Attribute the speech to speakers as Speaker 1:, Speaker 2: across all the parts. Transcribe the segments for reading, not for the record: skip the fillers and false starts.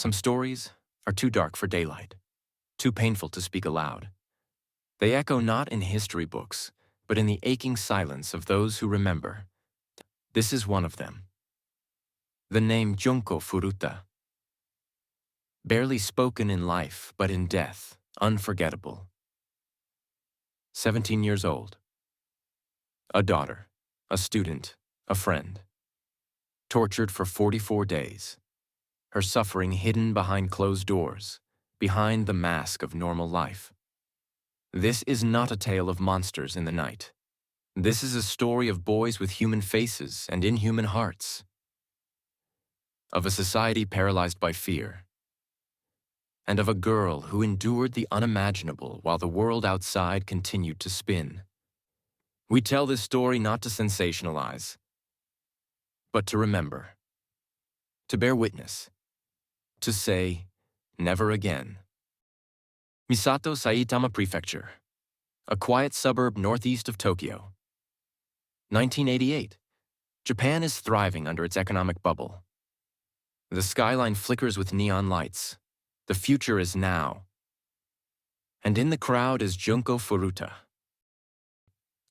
Speaker 1: Some stories are too dark for daylight, too painful to speak aloud. They echo not in history books, but in the aching silence of those who remember. This is one of them. The name Junko Furuta. Barely spoken in life, but in death, unforgettable. 17 years old. A daughter, a student, a friend. Tortured for 44 days. Her suffering hidden behind closed doors, behind the mask of normal life. This is not a tale of monsters in the night. This is a story of boys with human faces and inhuman hearts. Of a society paralyzed by fear. And of a girl who endured the unimaginable while the world outside continued to spin. We tell this story not to sensationalize, but to remember, to bear witness, to say, never again. Misato, Saitama Prefecture, a quiet suburb northeast of Tokyo. 1988. Japan is thriving under its economic bubble. The skyline flickers with neon lights. The future is now. And in the crowd is Junko Furuta.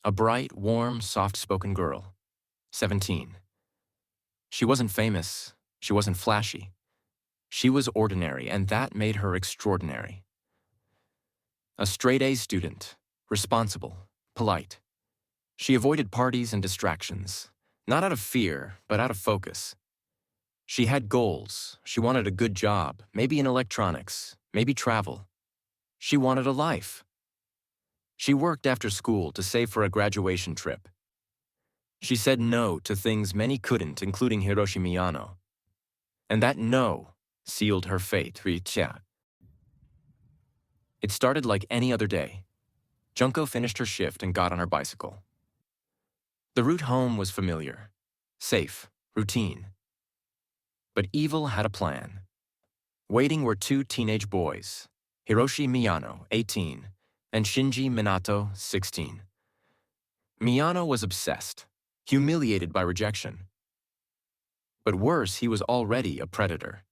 Speaker 1: A bright, warm, soft-spoken girl. 17. She wasn't famous. She wasn't flashy. She was ordinary, and that made her extraordinary. A straight-A student, responsible, polite. She avoided parties and distractions, not out of fear, but out of focus. She had goals. She wanted a good job, maybe in electronics, maybe travel. She wanted a life. She worked after school to save for a graduation trip. She said no to things many couldn't, including Hiroshi Miyano. And that no sealed her fate. It started like any other day. Junko finished her shift and got on her bicycle. The route home was familiar, safe, routine. But evil had a plan. Waiting were two teenage boys, Hiroshi Miyano, 18, and Shinji Minato, 16. Miyano was obsessed, humiliated by rejection. But worse, he was already a predator.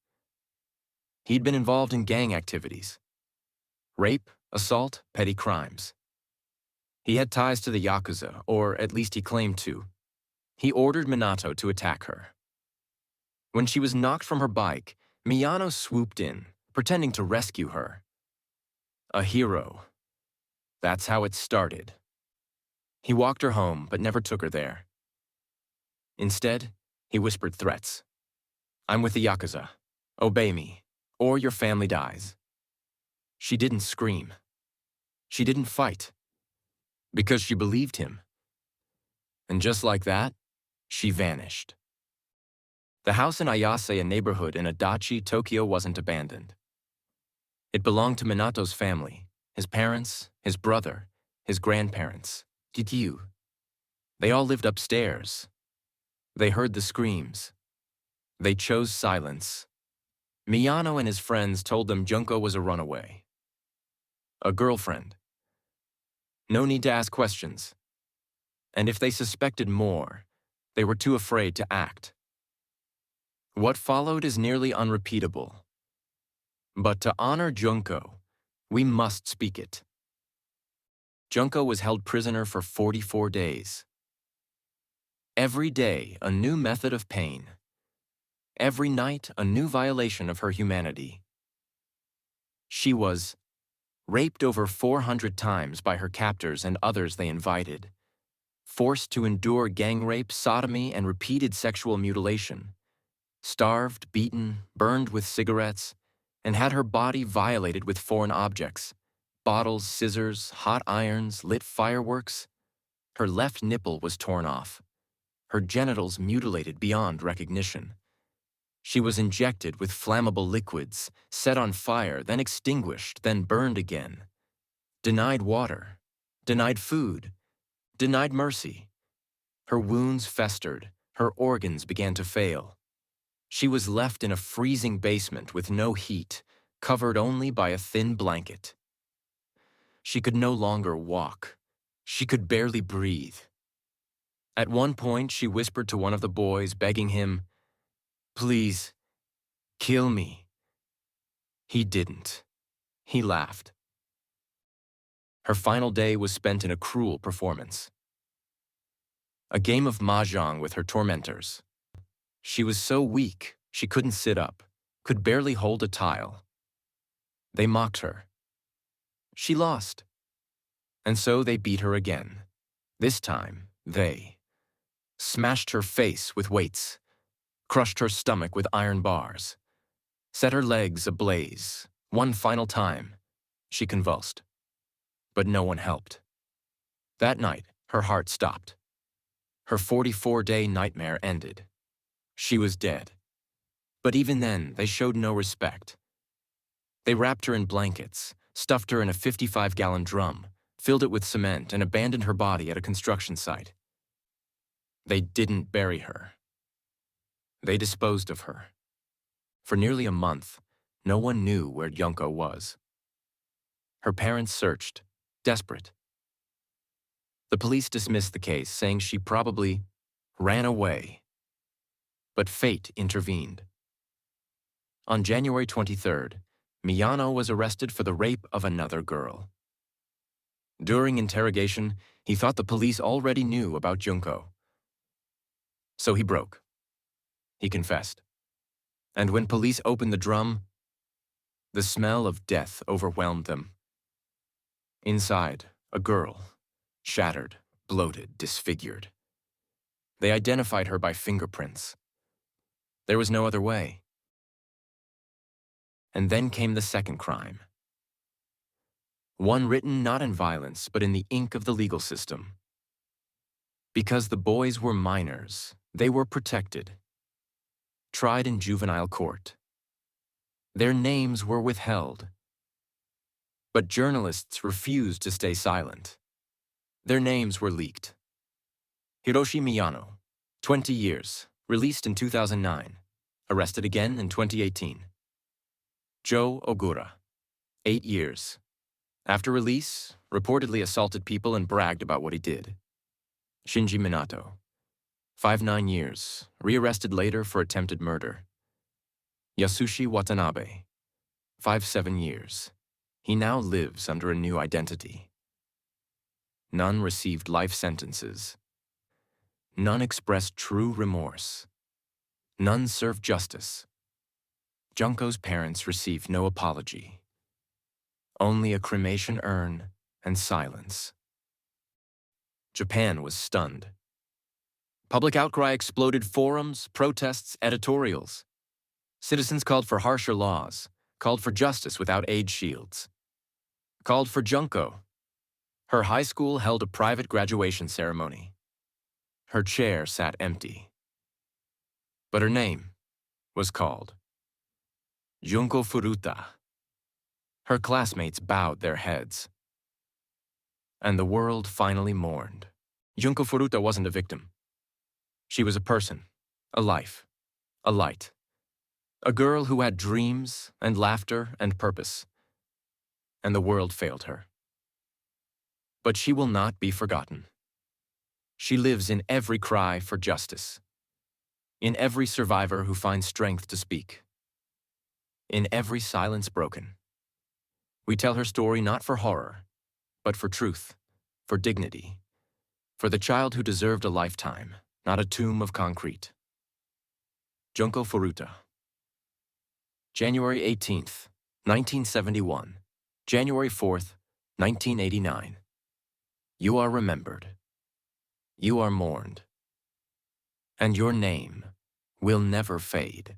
Speaker 1: He'd been involved in gang activities. Rape, assault, petty crimes. He had ties to the Yakuza, or at least he claimed to. He ordered Minato to attack her. When she was knocked from her bike, Miyano swooped in, pretending to rescue her. A hero. That's how it started. He walked her home, but never took her there. Instead, he whispered threats. "I'm with the Yakuza. Obey me, or your family dies." She didn't scream. She didn't fight. Because she believed him. And just like that, she vanished. The house in Ayase, a neighborhood in Adachi, Tokyo, wasn't abandoned. It belonged to Minato's family, his parents, his brother, his grandparents. Did you? They all lived upstairs. They heard the screams. They chose silence. Miyano and his friends told them Junko was a runaway. A girlfriend. No need to ask questions. And if they suspected more, they were too afraid to act. What followed is nearly unrepeatable. But to honor Junko, we must speak it. Junko was held prisoner for 44 days. Every day, a new method of pain. Every night, a new violation of her humanity. She was raped over 400 times by her captors and others they invited, forced to endure gang rape, sodomy, and repeated sexual mutilation, starved, beaten, burned with cigarettes, and had her body violated with foreign objects, bottles, scissors, hot irons, lit fireworks. Her left nipple was torn off, her genitals mutilated beyond recognition. She was injected with flammable liquids, set on fire, then extinguished, then burned again. Denied water, denied food, denied mercy. Her wounds festered, her organs began to fail. She was left in a freezing basement with no heat, covered only by a thin blanket. She could no longer walk. She could barely breathe. At one point, she whispered to one of the boys, begging him, "Please, kill me. He didn't. He laughed. Her final day was spent in a cruel performance. A game of mahjong with her tormentors. She was so weak, she couldn't sit up, could barely hold a tile. They mocked her. She lost. And so they beat her again. This time, they smashed her face with weights, crushed her stomach with iron bars, set her legs ablaze. One final time, she convulsed. But no one helped. That night, her heart stopped. Her 44-day nightmare ended. She was dead. But even then, they showed no respect. They wrapped her in blankets, stuffed her in a 55-gallon drum, filled it with cement, and abandoned her body at a construction site. They didn't bury her. They disposed of her. For nearly a month, no one knew where Junko was. Her parents searched, desperate. The police dismissed the case, saying she probably ran away. But fate intervened. On January 23rd, Miyano was arrested for the rape of another girl. During interrogation, he thought the police already knew about Junko. So he broke. He confessed. And when police opened the drum, the smell of death overwhelmed them. Inside, a girl, shattered, bloated, disfigured. They identified her by fingerprints. There was no other way. And then came the second crime. One written not in violence, but in the ink of the legal system. Because the boys were minors, they were protected. Tried in juvenile court. Their names were withheld. But journalists refused to stay silent. Their names were leaked. Hiroshi Miyano, 20 years, released in 2009, arrested again in 2018. Joe Ogura, 8 years. After release, reportedly assaulted people and bragged about what he did. Shinji Minato, 5-9 years, rearrested later for attempted murder. Yasushi Watanabe, 5-7 years. He now lives under a new identity. None received life sentences. None expressed true remorse. None served justice. Junko's parents received no apology. Only a cremation urn and silence. Japan was stunned. Public outcry exploded: forums, protests, editorials. Citizens called for harsher laws, called for justice without age shields, called for Junko. Her high school held a private graduation ceremony. Her chair sat empty. But her name was called. Junko Furuta. Her classmates bowed their heads. And the world finally mourned. Junko Furuta wasn't a victim. She was a person, a life, a light. A girl who had dreams and laughter and purpose. And the world failed her. But she will not be forgotten. She lives in every cry for justice. In every survivor who finds strength to speak. In every silence broken. We tell her story not for horror, but for truth, for dignity, for the child who deserved a lifetime, not a tomb of concrete. Junko Furuta. January 18th, 1971. January 4th, 1989. You are remembered. You are mourned. And your name will never fade.